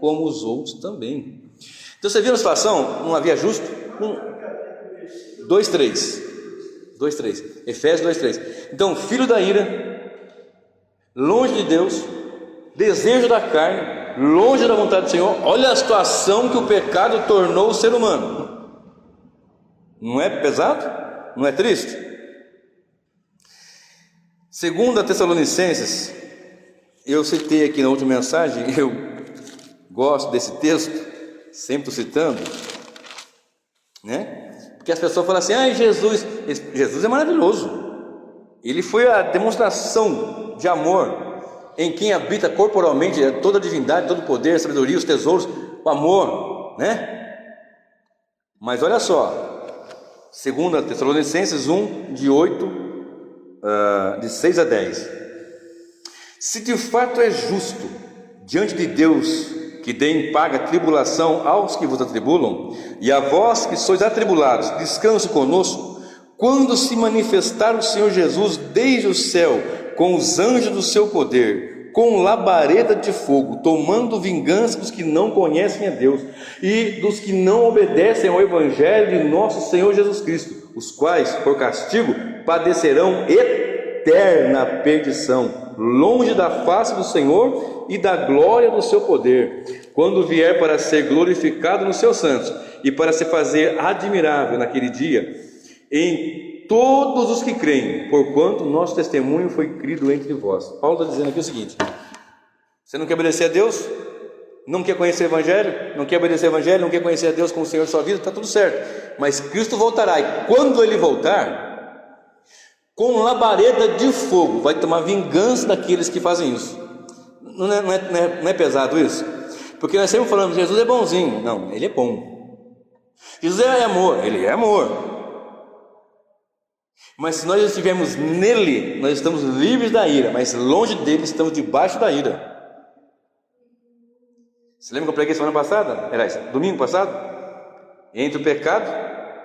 como os outros também. Então você viu a situação? Não havia justo? 2:3. Efésios 2:3. Então, filho da ira, longe de Deus, desejo da carne, longe da vontade do Senhor. Olha a situação que o pecado tornou o ser humano. Não é pesado? Não é triste? Segunda Tessalonicenses, eu citei aqui na última mensagem, eu gosto desse texto, sempre estou citando, né? Porque as pessoas falam assim, Jesus é maravilhoso, ele foi a demonstração de amor em quem habita corporalmente toda a divindade, todo o poder, a sabedoria, os tesouros, o amor, né? Mas olha só, 2 Tessalonicenses 1, de 6 a 10. Se de fato é justo diante de Deus que dê em paga tribulação aos que vos atribulam, e a vós que sois atribulados, descanse conosco, quando se manifestar o Senhor Jesus desde o céu, com os anjos do seu poder, com labareda de fogo, tomando vingança dos que não conhecem a Deus e dos que não obedecem ao Evangelho de nosso Senhor Jesus Cristo, os quais, por castigo, padecerão eterna perdição, longe da face do Senhor e da glória do seu poder, quando vier para ser glorificado nos seus santos e para se fazer admirável naquele dia em todos os que creem, porquanto nosso testemunho foi crido entre vós. Paulo está dizendo aqui o seguinte: você não quer obedecer a Deus? Não quer conhecer o Evangelho? Não quer obedecer o Evangelho? Não quer conhecer a Deus como Senhor de sua vida? Está tudo certo, mas Cristo voltará, e quando Ele voltar, com labareda de fogo, vai tomar vingança daqueles que fazem isso. Não é pesado isso? Porque nós sempre falamos, Jesus é bonzinho. Não, Ele é bom. Jesus é amor. Ele é amor. Mas se nós estivermos nele, nós estamos livres da ira, mas longe dele estamos debaixo da ira. Você lembra que eu preguei semana passada? Era isso, domingo passado? Entre o pecado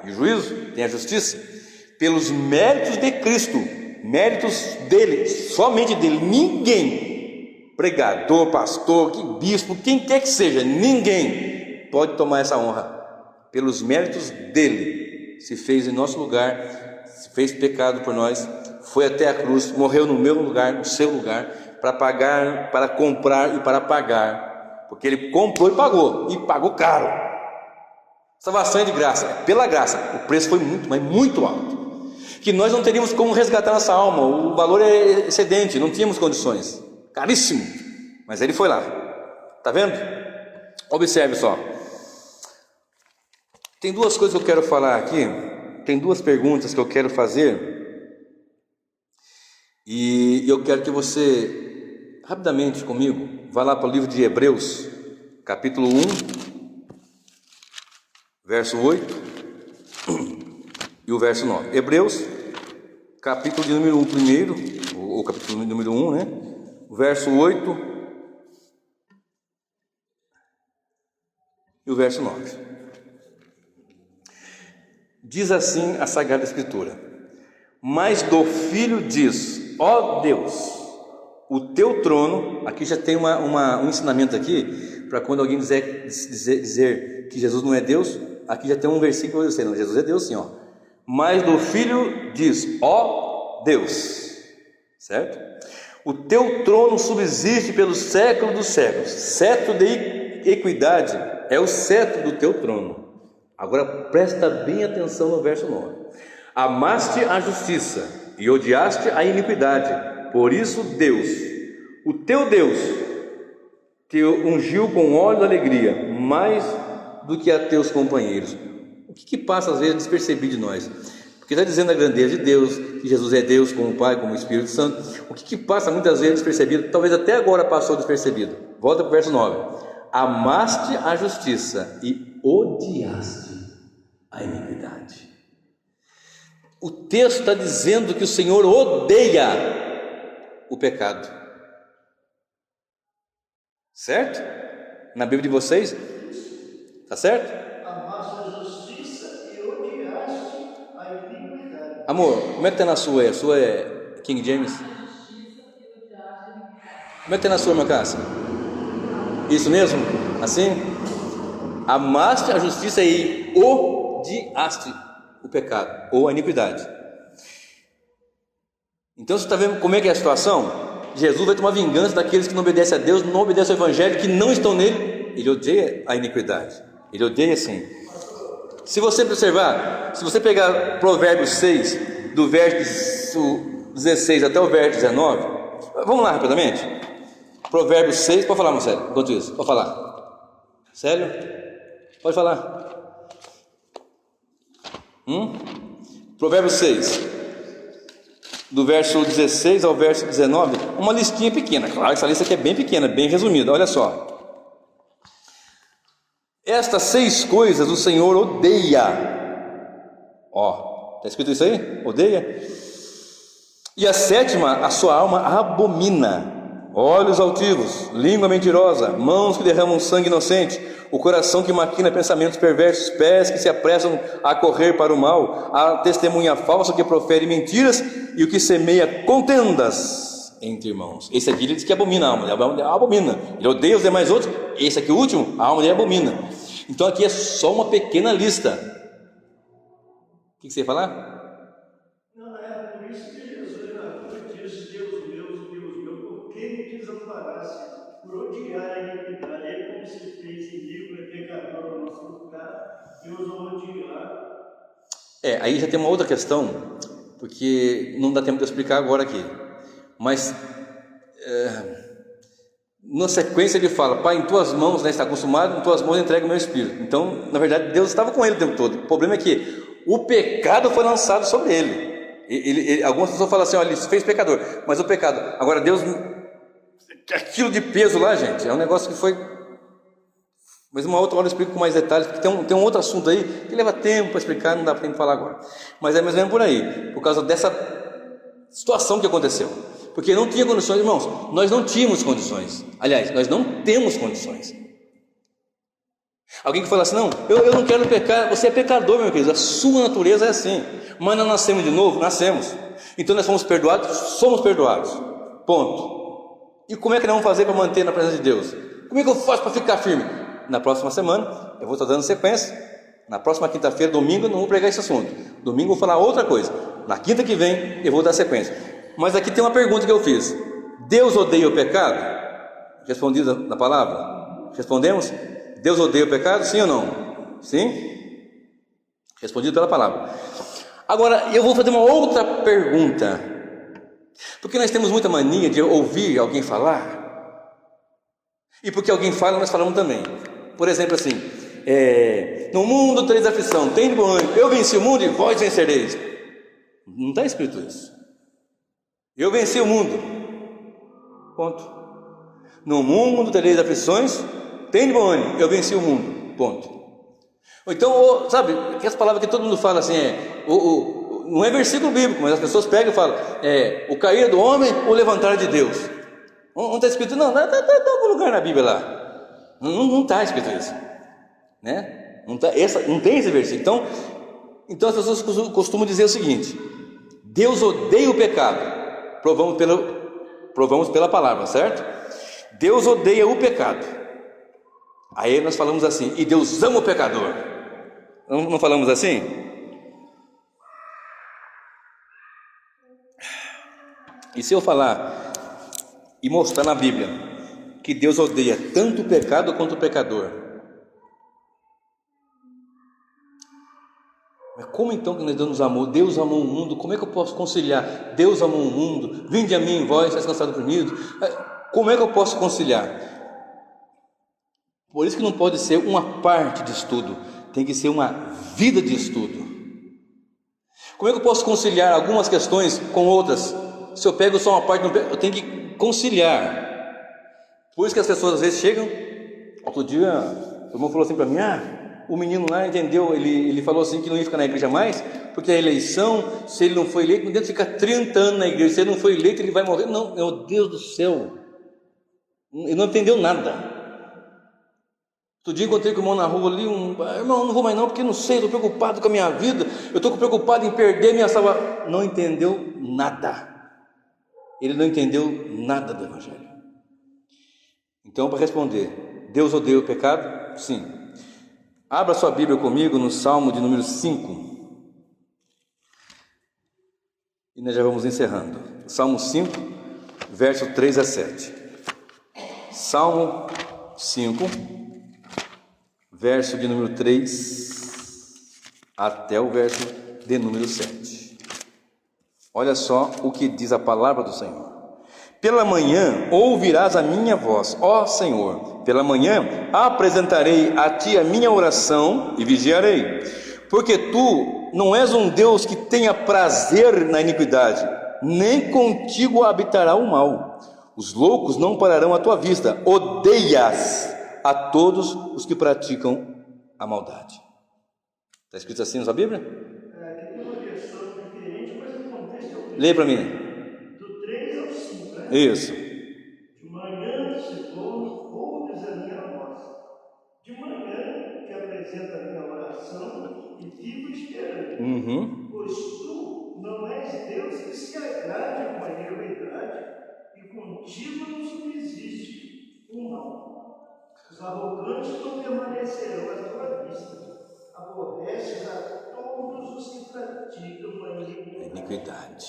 e o juízo tem a justiça. Pelos méritos de Cristo, méritos dele, somente dele, ninguém, pregador, pastor, bispo, quem quer que seja, ninguém pode tomar essa honra. Pelos méritos dele, se fez em nosso lugar, se fez pecado por nós, foi até a cruz, morreu no meu lugar, no seu lugar, para pagar, para comprar e para pagar, porque ele comprou e pagou caro. Salvação é de graça, é pela graça. O preço foi muito, mas muito alto, que nós não teríamos como resgatar nossa alma, o valor é excedente, não tínhamos condições, caríssimo, mas ele foi lá. Está vendo? Observe só, tem duas coisas que eu quero falar aqui, tem duas perguntas que eu quero fazer, e eu quero que você rapidamente comigo vá lá para o livro de Hebreus, capítulo 1, verso 8 e o verso 9. Hebreus, capítulo de número 1 primeiro, ou capítulo número 1, né? O verso 8 e o verso 9. Diz assim a Sagrada Escritura: mas do Filho diz, ó Deus, o teu trono. Aqui já tem um ensinamento aqui, para quando alguém dizer que Jesus não é Deus, aqui já tem um versículo dizendo, Jesus é Deus sim, ó. Mas do Filho diz, ó Deus, certo? O teu trono subsiste pelos séculos dos séculos, cetro de equidade é o cetro do teu trono. Agora presta bem atenção no verso 9. Amaste a justiça e odiaste a iniquidade, por isso Deus, o teu Deus, te ungiu com óleo de alegria, mais do que a teus companheiros. O que passa às vezes despercebido de nós? Porque está dizendo a grandeza de Deus, que Jesus é Deus como o Pai, como o Espírito Santo. O que passa muitas vezes despercebido, talvez até agora passou despercebido. Volta para o verso 9. Amaste a justiça e odiaste a iniquidade. O texto está dizendo que o Senhor odeia o pecado, certo? Na Bíblia de vocês, está certo? Amaste a justiça e odiaste a iniquidade. Amor, como é que está na sua? A sua é King James? Como é que está na sua, minha casa? Isso mesmo? Assim? Amaste a justiça e odiaste o pecado ou a iniquidade. Então você está vendo como é que é a situação? Jesus vai tomar vingança daqueles que não obedecem a Deus, não obedecem ao Evangelho, que não estão nele. Ele odeia a iniquidade, ele odeia sim. Se você observar, se você pegar Provérbios 6, do verso 16 até o verso 19, vamos lá rapidamente. Provérbios 6, pode falar, Marcelo, enquanto isso, pode falar. Sério? Pode falar. Provérbios 6, do verso 16 ao verso 19, uma listinha pequena. Claro, essa lista aqui é bem pequena, bem resumida, olha só. Estas 6 coisas o Senhor odeia. Ó, está escrito isso aí? Odeia. E a 7ª, a sua alma abomina: olhos altivos, língua mentirosa, mãos que derramam sangue inocente, o coração que maquina pensamentos perversos, pés que se apressam a correr para o mal, a testemunha falsa que profere mentiras e o que semeia contendas entre irmãos. Esse aqui ele diz que abomina a alma, ele abomina, ele odeia os demais outros. Esse aqui, o último, a alma dele abomina. Então aqui é só uma pequena lista. O que você ia falar? Não, é por isso que Jesus na cruz disse: Deus meu, por que me desamparaste? Por odiar a iniquidade. Ele, como se fez iníquo e pecador no nosso lugar, Deus o odiar. Aí já tem uma outra questão, porque não dá tempo de eu explicar agora aqui. Mas na sequência ele fala: Pai, em tuas mãos, né, está acostumado, em tuas mãos entrega o meu espírito. Então, na verdade, Deus estava com ele o tempo todo. O problema é que o pecado foi lançado sobre ele. Algumas pessoas falam assim: olha, ele se fez pecador, mas o pecado, agora Deus, aquilo de peso lá, gente, é um negócio que foi. Mas uma outra hora eu explico com mais detalhes, porque tem um outro assunto aí que leva tempo para explicar, não dá para falar agora. Mas é mais ou menos por aí, por causa dessa situação que aconteceu. Porque não tinha condições, irmãos, nós não tínhamos condições. Aliás, nós não temos condições. Alguém que fala assim: não, eu não quero pecar. Você é pecador, meu querido, a sua natureza é assim. Mas nós nascemos de novo? Nascemos. Então nós fomos perdoados? Somos perdoados. Ponto. E como é que nós vamos fazer para manter na presença de Deus? Como é que eu faço para ficar firme? Na próxima semana, eu vou estar dando sequência. Na próxima quinta-feira, domingo, eu não vou pregar esse assunto. Domingo eu vou falar outra coisa. Na quinta que vem, eu vou dar sequência. Mas aqui tem uma pergunta que eu fiz: Deus odeia o pecado? Respondido na palavra? Respondemos? Deus odeia o pecado? Sim ou não? Sim? Respondido pela palavra. Agora, eu vou fazer uma outra pergunta, porque nós temos muita mania de ouvir alguém falar, e porque alguém fala, nós falamos também. Por exemplo, assim: no mundo tereis aflição, tem de bom ânimo, eu venci o mundo e vós vencereis. Não está escrito isso. Eu venci o mundo, ponto. No mundo tereis aflições, tem de bom ânimo, eu venci o mundo, ponto. Ou então, sabe, aquelas palavras que todo mundo fala assim, não é versículo bíblico, mas as pessoas pegam e falam: o cair do homem, o levantar de Deus. Não está escrito, não, está em algum lugar na Bíblia lá. Não está escrito isso, né? Não tem esse versículo. Então as pessoas costumam dizer o seguinte: Deus odeia o pecado. Provamos pela palavra, certo? Deus odeia o pecado. Aí nós falamos assim: e Deus ama o pecador. Não falamos assim? E se eu falar e mostrar na Bíblia que Deus odeia tanto o pecado quanto o pecador, mas como então que Deus nos amou? Deus amou o mundo. Como é que eu posso conciliar? Deus amou o mundo, vinde a mim, vós estáis cansados e oprimidos. Como é que eu posso conciliar? Por isso que não pode ser uma parte de estudo, tem que ser uma vida de estudo. Como é que eu posso conciliar algumas questões com outras? Se eu pego só uma parte, eu tenho que conciliar. Por isso que as pessoas às vezes chegam. Outro dia o irmão falou assim para mim: o menino lá entendeu, ele falou assim que não ia ficar na igreja mais, porque a eleição, se ele não foi eleito, não deve ficar 30 anos na igreja, se ele não foi eleito, ele vai morrer. Não, meu Deus do céu, ele não entendeu nada. Outro dia encontrei com o irmão na rua ali, irmão, não vou mais não, porque não sei, estou preocupado com a minha vida, eu estou preocupado em perder minha salvação. Não entendeu nada. Ele não entendeu nada do Evangelho. Então, para responder, Deus odeia o pecado? Sim. Abra sua Bíblia comigo no Salmo de número 5. E nós já vamos encerrando. Salmo 5, verso 3 a 7. Salmo 5, verso de número 3 até o verso de número 7. Olha só o que diz a palavra do Senhor. Pela manhã ouvirás a minha voz, ó Senhor. Pela manhã apresentarei a ti a minha oração e vigiarei. Porque tu não és um Deus que tenha prazer na iniquidade, nem contigo habitará o mal. Os loucos não pararão à tua vista. Odeias a todos os que praticam a maldade. Está escrito assim na sua Bíblia? Aqui tem uma versão diferente, mas o contexto é o mesmo. Lê para mim. Do 3 ao 5, né? Isso. De manhã se for, ouves a minha voz. De manhã que apresenta a minha oração e fico esperando. Pois tu não és Deus que se agrade com a iniquidade, e contigo não subsiste o mal. Os arrogantes não permanecerão à tua vista. Aborreces a todos os que praticam a iniquidade.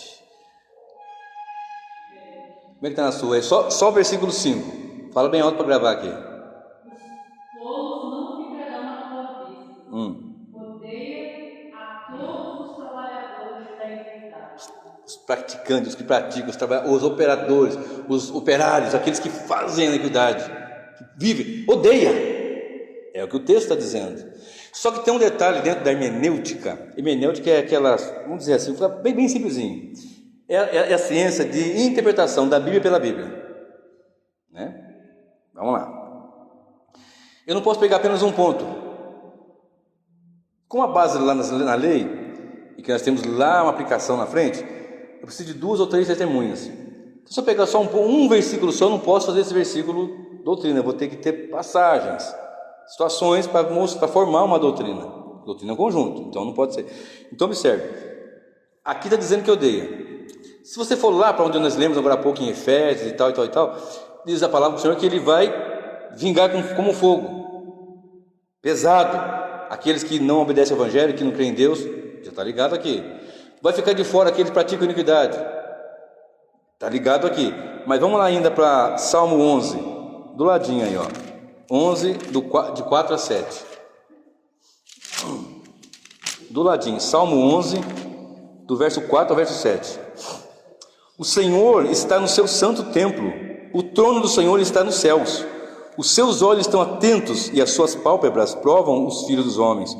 Como é que está na sua? É só o versículo 5. Fala bem alto para gravar aqui. Os tolos não ficarão à tua vista. Odeia a todos os trabalhadores da iniquidade. Os praticantes, os que praticam, os operadores, os operários, aqueles que fazem a iniquidade, que vivem, odeia. É o que o texto está dizendo. Só que tem um detalhe dentro da hermenêutica. Hermenêutica é aquela, vamos dizer assim, bem simplesinho. É a ciência de interpretação da Bíblia pela Bíblia, né? Vamos lá. Eu não posso pegar apenas um ponto. Com a base lá na lei, e que nós temos lá uma aplicação na frente, eu preciso de 2 ou 3 testemunhas. Então, se eu pegar só um versículo só, eu não posso fazer esse versículo doutrina. Eu vou ter que ter passagens, situações para formar uma doutrina. Doutrina é um conjunto, então não pode ser. Então observe, aqui está dizendo que odeia. Se você for lá para onde nós lemos agora há pouco em Efésios e tal, diz a palavra do Senhor que Ele vai vingar como fogo, pesado, aqueles que não obedecem ao Evangelho, que não creem em Deus, já está ligado aqui. Vai ficar de fora aqueles que praticam iniquidade, está ligado aqui. Mas vamos lá ainda para Salmo 11, do ladinho aí, ó. 11, de 4 a 7. Do ladinho, Salmo 11, do verso 4 ao verso 7. O Senhor está no seu santo templo, o trono do Senhor está nos céus. Os seus olhos estão atentos e as suas pálpebras provam os filhos dos homens.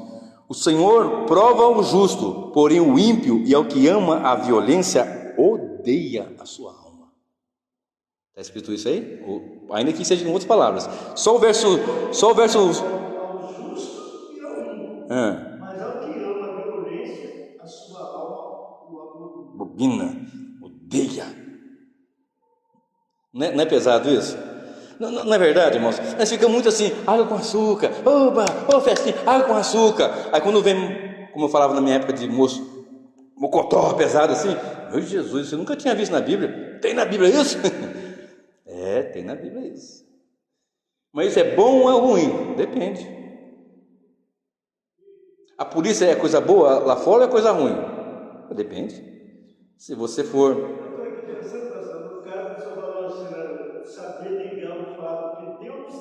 O Senhor prova o justo, porém o ímpio e ao que ama a violência odeia a sua alma. Está escrito isso aí? Ainda que seja em outras palavras. Só o verso. Ao justo e ao ímpio. Mas ao que ama a violência, a sua alma o abomina, odeia. Não é pesado isso? Não é verdade, irmãos? Nós ficamos muito assim, água com açúcar, oba, festinha, água com açúcar. Aí quando vem, como eu falava na minha época de moço, mocotó pesado assim, meu Jesus, você nunca tinha visto na Bíblia? Tem na Bíblia isso? Tem na Bíblia isso. Mas isso é bom ou é ruim? Depende. A polícia é coisa boa lá fora ou é coisa ruim? Depende. Se você for... Eu estou aqui pensando, pastor, no caso que o senhor falou assim, saber ligar o fato que Deus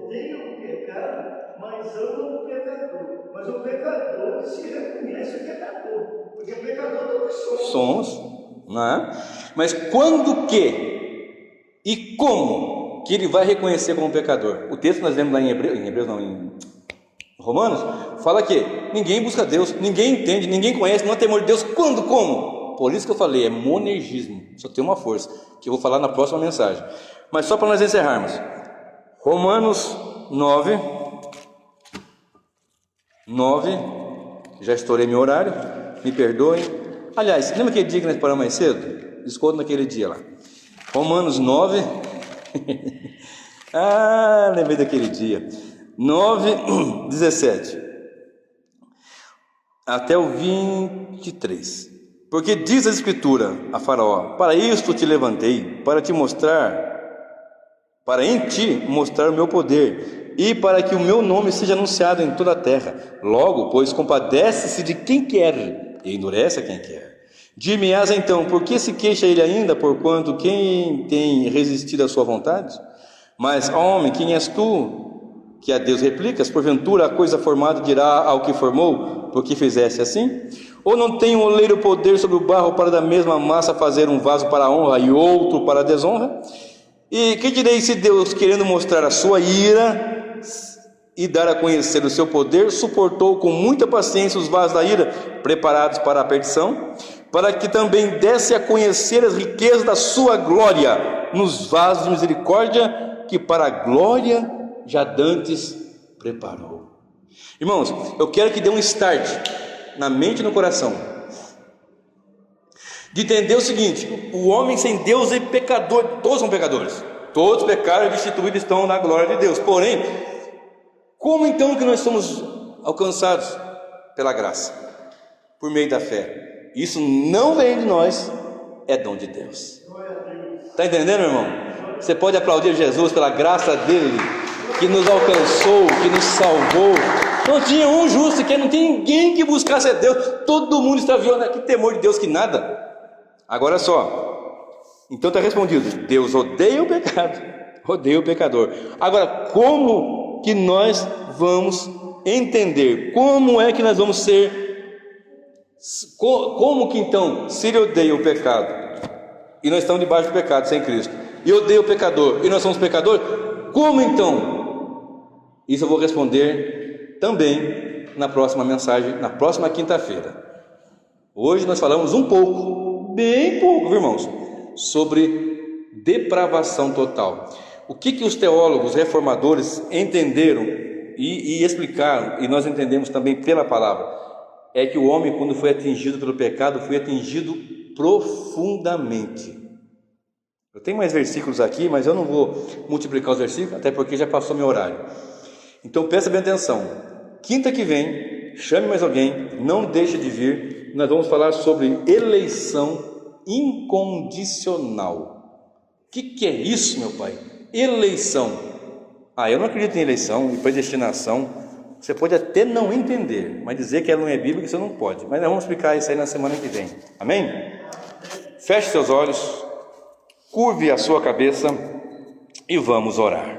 odeia o pecado, mas ama o pecador. Mas o pecador se reconhece o pecador, porque pecador todos somos. Não é? Mas quando que e como que ele vai reconhecer como pecador? O texto que nós lemos lá em Romanos, fala que ninguém busca Deus, ninguém entende, ninguém conhece, não há temor de Deus. Quando? Como? Por isso que eu falei, é monergismo, só tem uma força, que eu vou falar na próxima mensagem. Mas só para nós encerrarmos, Romanos 9, já estourei meu horário, me perdoem. Aliás, lembra aquele dia que nós paramos mais cedo? Desconto naquele dia lá. Romanos 9, lembrei daquele dia, 9, 17, até o 23, porque diz a Escritura a Faraó, para isto te levantei, para em ti mostrar o meu poder, e para que o meu nome seja anunciado em toda a terra. Logo, pois, compadece-se de quem quer, e endurece a quem quer. Dir-me-ás então, por que se queixa ele ainda, porquanto quem tem resistido à sua vontade? Mas, homem, quem és tu, que a Deus replicas? Porventura a coisa formada dirá ao que formou, por que fizeste assim? Ou não tem um oleiro poder sobre o barro para da mesma massa fazer um vaso para a honra e outro para a desonra? E que direi se Deus, querendo mostrar a sua ira e dar a conhecer o seu poder, suportou com muita paciência os vasos da ira, preparados para a perdição, para que também desse a conhecer as riquezas da sua glória nos vasos de misericórdia, que para a glória já dantes preparou. Irmãos, eu quero que dê um start na mente e no coração, de entender o seguinte: o homem sem Deus é pecador. Todos são pecadores, todos pecaram e destituídos estão na glória de Deus. Porém, como então que nós somos alcançados? Pela graça, por meio da fé. Isso não vem de nós, é dom de Deus. Está entendendo, irmão? Você pode aplaudir Jesus pela graça dele, que nos alcançou, que nos salvou. Não tinha um justo, que não tinha ninguém que buscasse a Deus. Todo mundo extraviou, né? Que temor de Deus, que nada. Agora só, então está respondido: Deus odeia o pecado, odeia o pecador. Agora, como que nós vamos entender? Como é que nós vamos ser? Como que então, se ele odeia o pecado, e nós estamos debaixo do pecado sem Cristo, e odeia o pecador, e nós somos pecadores, como então? Isso eu vou responder também na próxima mensagem, na próxima quinta-feira. Hoje nós falamos um pouco, bem pouco, irmãos, sobre depravação total. O que os teólogos reformadores entenderam e explicaram, e nós entendemos também pela palavra, é que o homem, quando foi atingido pelo pecado, foi atingido profundamente. Eu tenho mais versículos aqui, mas eu não vou multiplicar os versículos, até porque já passou meu horário. Então presta bem atenção. Quinta que vem, chame mais alguém, não deixe de vir. Nós vamos falar sobre eleição incondicional. O que é isso, meu pai? Eleição. Eu não acredito em eleição e predestinação. Você pode até não entender, mas dizer que ela não é bíblica, você não pode. Mas nós vamos explicar isso aí na semana que vem. Amém? Feche seus olhos, curve a sua cabeça e vamos orar.